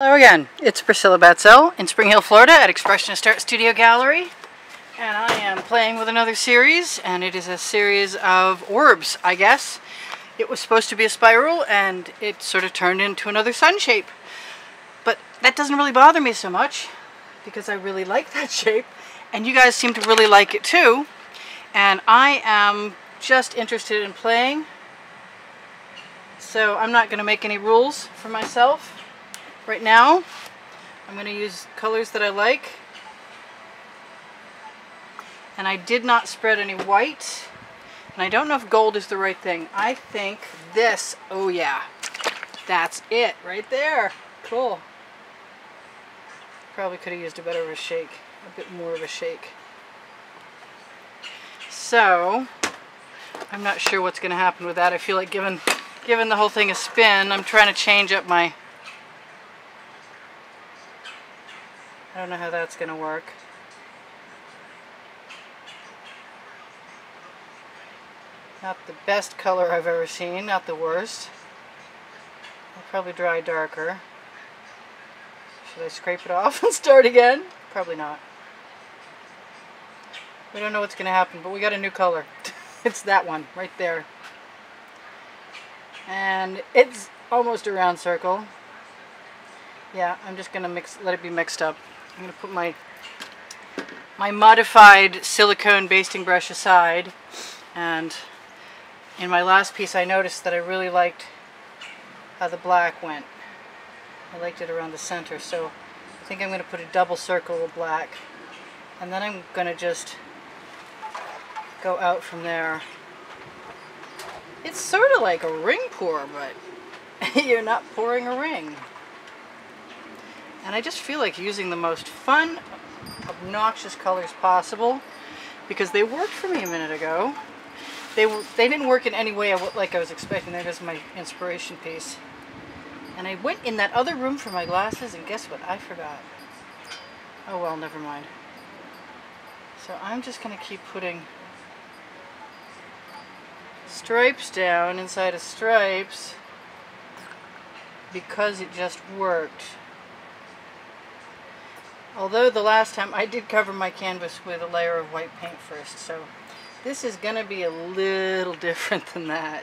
Hello again, it's Priscilla Batzell in Spring Hill, Florida at Expressionist Art Studio Gallery, and I am playing with another series, and it is a series of orbs, I guess. It was supposed to be a spiral and it sort of turned into another sun shape, but that doesn't really bother me so much because I really like that shape and you guys seem to really like it too, and I am just interested in playing, so I'm not going to make any rules for myself. Right now, I'm going to use colors that I like, and I did not spread any white, and I don't know if gold is the right thing. I think this, oh yeah, that's it right there. Cool. Probably could have used a bit of a shake, a bit more of a shake. So, I'm not sure what's going to happen with that. I feel like given the whole thing a spin, I'm trying to change up my... I don't know how that's going to work. Not the best color I've ever seen, not the worst. I'll probably dry darker. Should I scrape it off and start again? Probably not. We don't know what's going to happen, but we got a new color. It's that one, right there. And it's almost a round circle. Yeah, I'm just going to let it be mixed up. I'm going to put my modified silicone basting brush aside, and in my last piece I noticed that I really liked how the black went. I liked it around the center, so I think I'm going to put a double circle of black, and then I'm going to just go out from there. It's sort of like a ring pour, but you're not pouring a ring. And I just feel like using the most fun, obnoxious colors possible, because they worked for me a minute ago. They didn't work in any way like I was expecting. There goes my inspiration piece. And I went in that other room for my glasses, and guess what? I forgot. Oh well, never mind. So I'm just going to keep putting stripes down inside of stripes because it just worked. Although the last time I did cover my canvas with a layer of white paint first, so this is going to be a little different than that.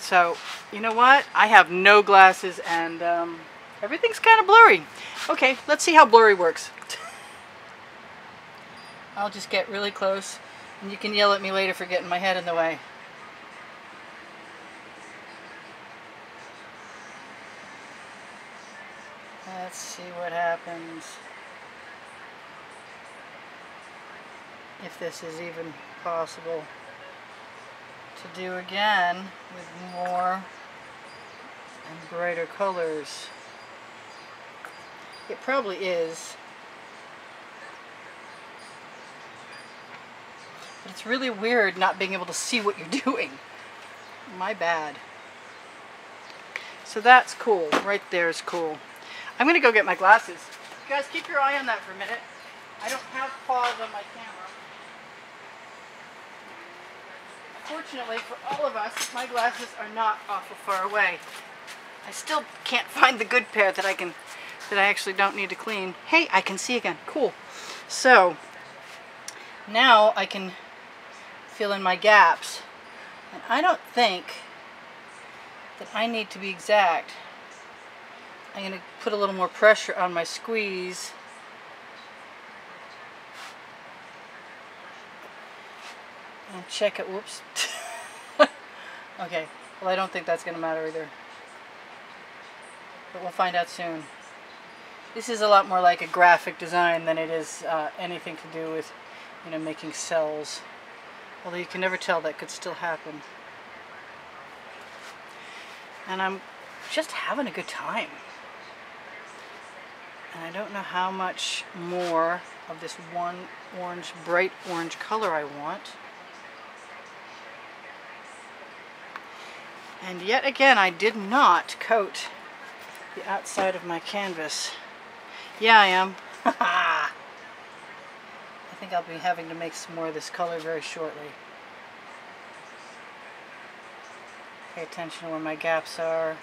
So, you know what? I have no glasses and everything's kind of blurry. Okay, let's see how blurry works. I'll just get really close and you can yell at me later for getting my head in the way. Let's see what happens. If this is even possible to do again with more and brighter colors. It probably is. But it's really weird not being able to see what you're doing. My bad. So that's cool. Right there is cool. I'm going to go get my glasses. You guys keep your eye on that for a minute. I don't have pause on my camera. Fortunately for all of us, my glasses are not awful far away. I still can't find the good pair that I actually don't need to clean. Hey, I can see again. Cool. So, now I can fill in my gaps. And I don't think that I need to be exact. I'm going to put a little more pressure on my squeeze. And check it. Whoops. Okay. Well, I don't think that's going to matter either. But we'll find out soon. This is a lot more like a graphic design than it is anything to do with, you know, making cells. Although you can never tell, that could still happen. And I'm just having a good time. And I don't know how much more of this one orange, bright orange color I want. And yet again, I did not coat the outside of my canvas. Yeah, I am. I think I'll be having to make some more of this color very shortly. Pay attention to where my gaps are.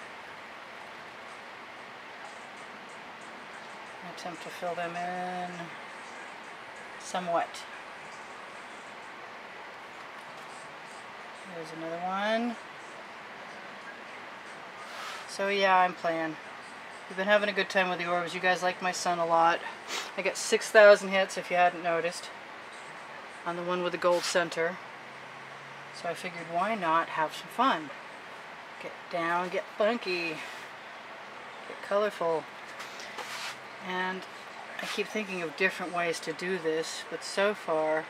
attempt to fill them in somewhat. There's another one. So yeah, I'm playing. We've been having a good time with the orbs. You guys like my son a lot. I got 6,000 hits, if you hadn't noticed, on the one with the gold center. So I figured, why not have some fun? Get down, get funky, get colorful. And I keep thinking of different ways to do this, but so far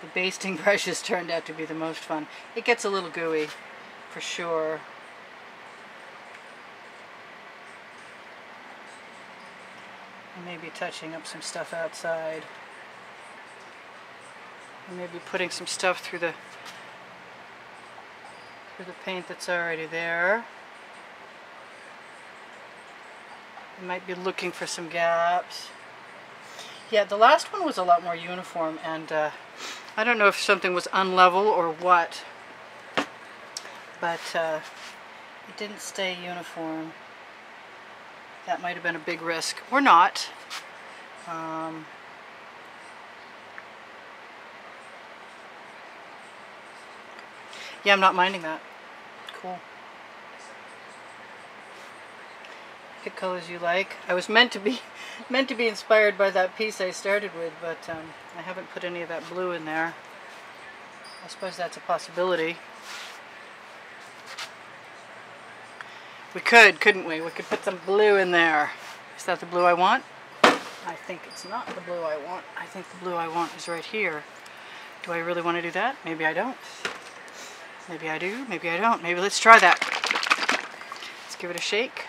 the basting brushes turned out to be the most fun. It gets a little gooey, for sure. I may be touching up some stuff outside. I may be putting some stuff through the paint that's already there. I might be looking for some gaps. Yeah, the last one was a lot more uniform, and I don't know if something was unlevel or what, but it didn't stay uniform. That might have been a big risk, or not. Yeah, I'm not minding that. Cool. Pick colors you like. I was meant to be inspired by that piece I started with, but I haven't put any of that blue in there. I suppose that's a possibility. We could, couldn't we? We could put some blue in there. Is that the blue I want? I think it's not the blue I want. I think the blue I want is right here. Do I really want to do that? Maybe I don't. Maybe I do, maybe I don't. Maybe let's try that. Let's give it a shake.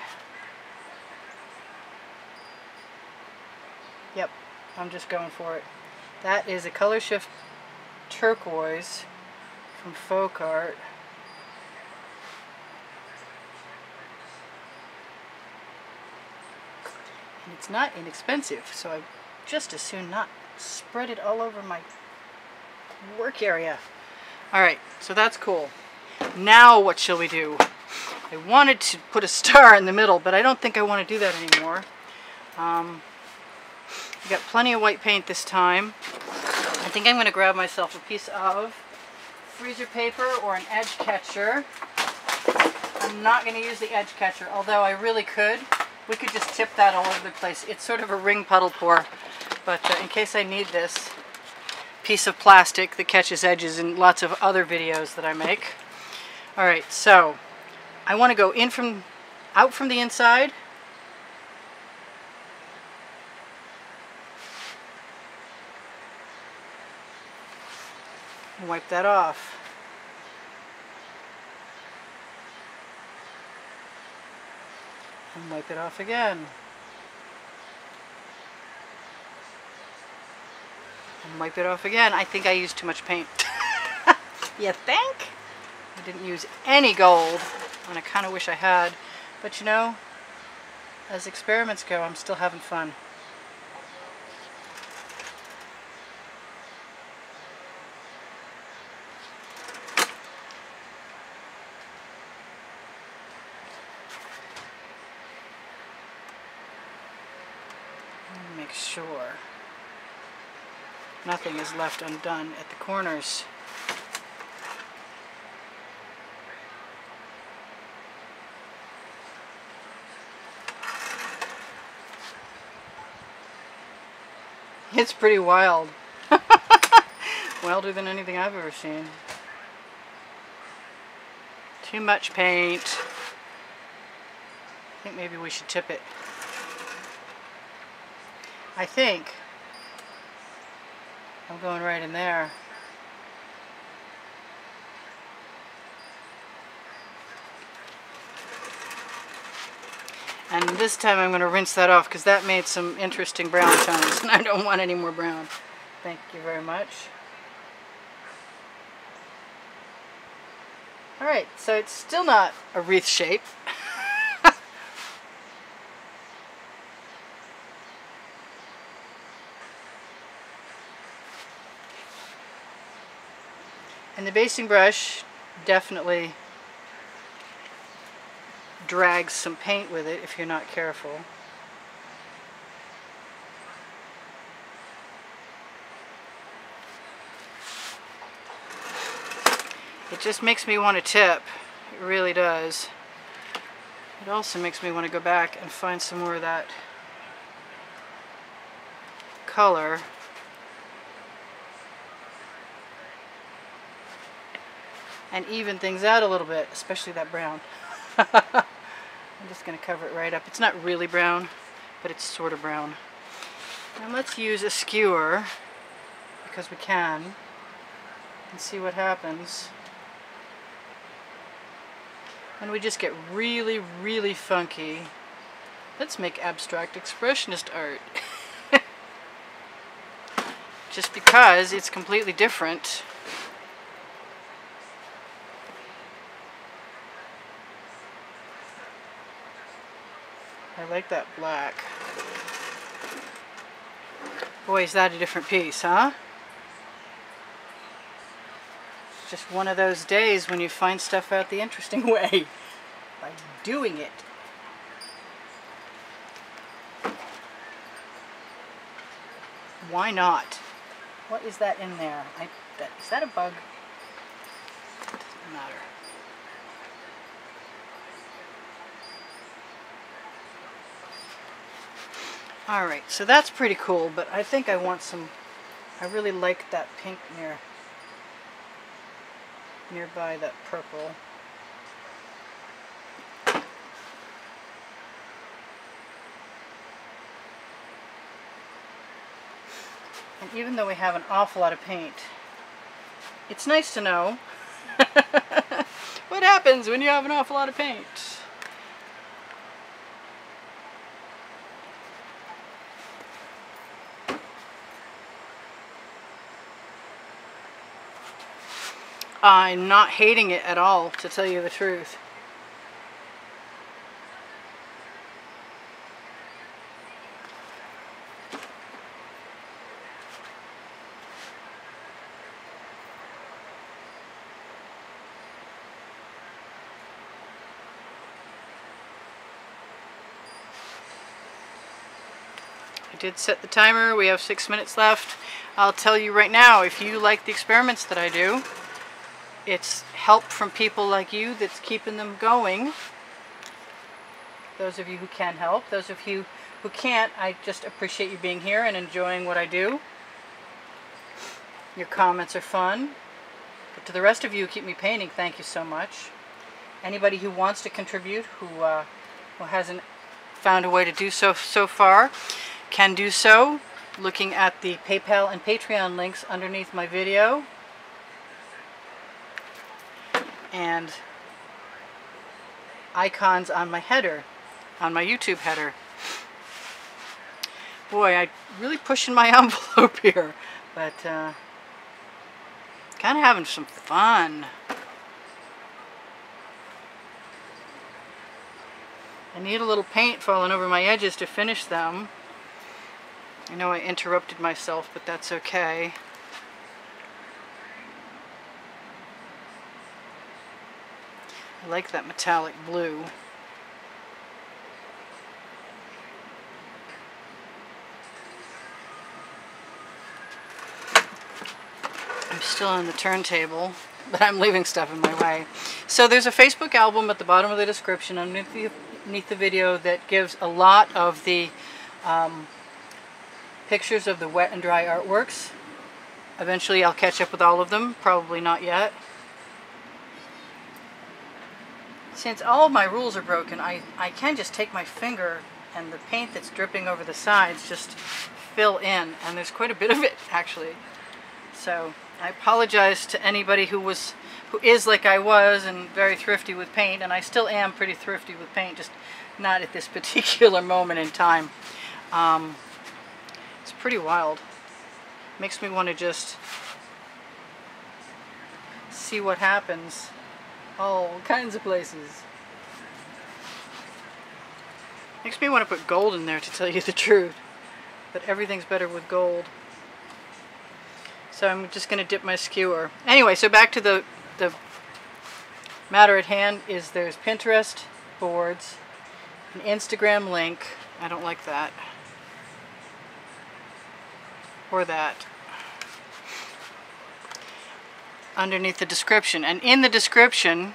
Yep, I'm just going for it. That is a Color Shift turquoise from Folk Art. And it's not inexpensive, so I just as soon not spread it all over my work area. Alright, so that's cool. Now what shall we do? I wanted to put a star in the middle, but I don't think I want to do that anymore. I got plenty of white paint this time. I think I'm going to grab myself a piece of freezer paper or an edge catcher. I'm not going to use the edge catcher, although I really could. We could just tip that all over the place. It's sort of a ring puddle pour, but in case I need this piece of plastic that catches edges in lots of other videos that I make. Alright, so I want to go out from the inside. And wipe that off. And wipe it off again. And wipe it off again. I think I used too much paint. You think? I didn't use any gold, and I kind of wish I had. But you know, as experiments go, I'm still having fun. Make sure nothing is left undone at the corners. It's pretty wild. Wilder than anything I've ever seen. Too much paint. I think maybe we should tip it. I think I'm going right in there. And this time I'm going to rinse that off because that made some interesting brown tones and I don't want any more brown. Thank you very much. Alright, so it's still not a wreath shape. And the basting brush definitely drags some paint with it if you're not careful. It just makes me want to tip. It really does. It also makes me want to go back and find some more of that color. And even things out a little bit, especially that brown. I'm just going to cover it right up. It's not really brown, but it's sort of brown. And let's use a skewer, because we can, and see what happens when we just get really, really funky. Let's make abstract expressionist art. Just because it's completely different. I like that black. Boy, is that a different piece, huh? It's just one of those days when you find stuff out the interesting way by doing it. Why not? What is that in there? Is that a bug? Doesn't matter. Alright, so that's pretty cool, but I think I want some, I really like that pink nearby that purple. And even though we have an awful lot of paint, it's nice to know what happens when you have an awful lot of paint. I'm not hating it at all, to tell you the truth. I did set the timer. We have 6 minutes left. I'll tell you right now, if you like the experiments that I do, it's help from people like you that's keeping them going. Those of you who can help. Those of you who can't, I just appreciate you being here and enjoying what I do. Your comments are fun. But to the rest of you who keep me painting, thank you so much. Anybody who wants to contribute, who hasn't found a way to do so far, can do so looking at the PayPal and Patreon links underneath my video. And icons on my header, on my YouTube header. Boy, I'm really pushing my envelope here, but kind of having some fun. I need a little paint falling over my edges to finish them. I know I interrupted myself, but that's okay. I like that metallic blue. I'm still on the turntable, but I'm leaving stuff in my way. So there's a Facebook album at the bottom of the description underneath the video that gives a lot of the pictures of the wet and dry artworks. Eventually I'll catch up with all of them, probably not yet. Since all of my rules are broken, I can just take my finger and the paint that's dripping over the sides just fill in, and there's quite a bit of it actually. So I apologize to anybody who is like I was and very thrifty with paint, and I still am pretty thrifty with paint, just not at this particular moment in time. It's pretty wild. Makes me want to just see what happens. All kinds of places. Makes me want to put gold in there, to tell you the truth. But everything's better with gold. So I'm just going to dip my skewer. Anyway, so back to the matter at hand is there's Pinterest boards, an Instagram link. I don't like that. Or that. underneath the description. And in the description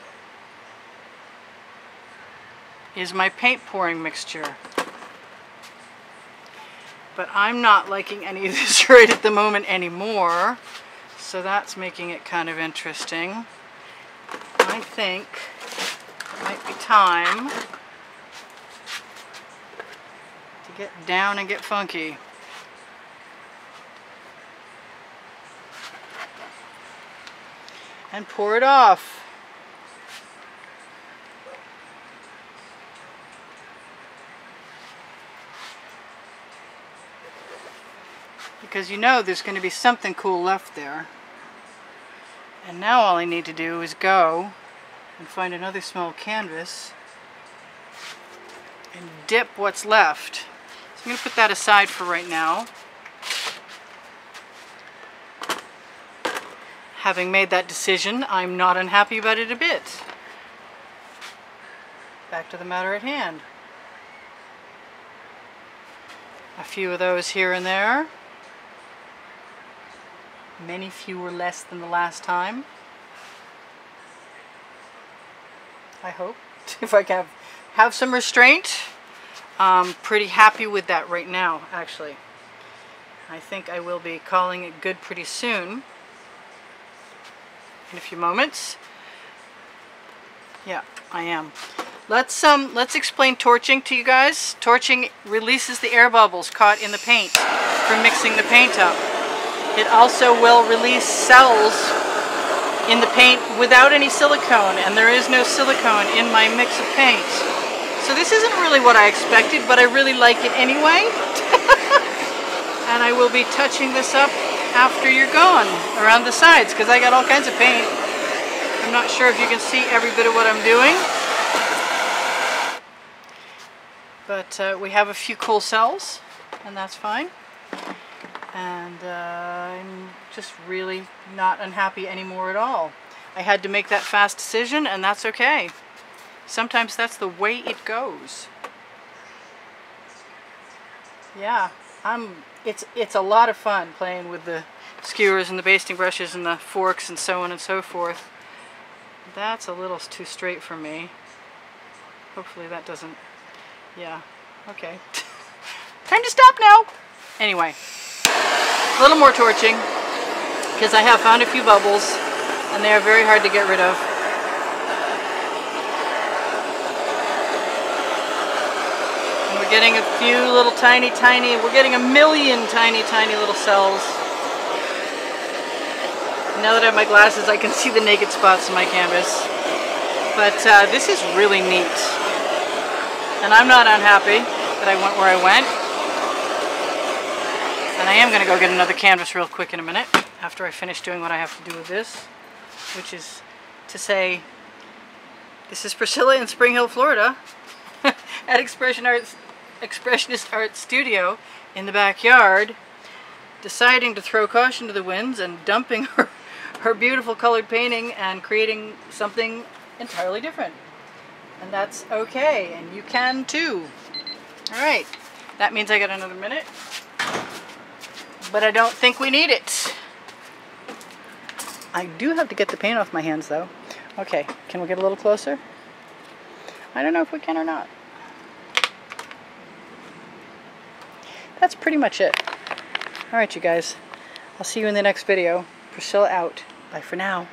is my paint pouring mixture. But I'm not liking any of this right at the moment anymore, so that's making it kind of interesting. I think it might be time to get down and get funky. And pour it off. Because you know there's going to be something cool left there. And now all I need to do is go and find another small canvas and dip what's left. So I'm going to put that aside for right now. Having made that decision, I'm not unhappy about it a bit. Back to the matter at hand. A few of those here and there. Many fewer less than the last time. I hope. If I can have some restraint. I'm pretty happy with that right now, actually. I think I will be calling it good pretty soon. In a few moments. Yeah, I am. Let's explain torching to you guys. Torching releases the air bubbles caught in the paint from mixing the paint up. It also will release cells in the paint without any silicone, and there is no silicone in my mix of paint. So this isn't really what I expected, but I really like it anyway. And I will be touching this up after you're gone around the sides, because I got all kinds of paint. I'm not sure if you can see every bit of what I'm doing. But we have a few cool cells, and that's fine. And I'm just really not unhappy anymore at all. I had to make that fast decision, and that's okay. Sometimes that's the way it goes. Yeah, it's a lot of fun playing with the skewers and the basting brushes and the forks and so on and so forth. That's a little too straight for me. Hopefully that doesn't... Yeah, okay. Time to stop now! Anyway. A little more torching, because I have found a few bubbles, and they are very hard to get rid of. And we're getting a few little tiny, we're getting a million tiny little cells. Now that I have my glasses, I can see the naked spots in my canvas. But this is really neat. And I'm not unhappy that I went where I went. And I am going to go get another canvas real quick in a minute after I finish doing what I have to do with this, which is to say, this is Priscilla in Spring Hill, Florida at Expressionist Art Studio in the backyard, deciding to throw caution to the winds and dumping her beautiful colored painting and creating something entirely different. And that's okay, and you can too. Alright, that means I got another minute. But I don't think we need it. I do have to get the paint off my hands though. Okay, can we get a little closer? I don't know if we can or not. That's pretty much it. Alright you guys, I'll see you in the next video. Priscilla out. Bye for now.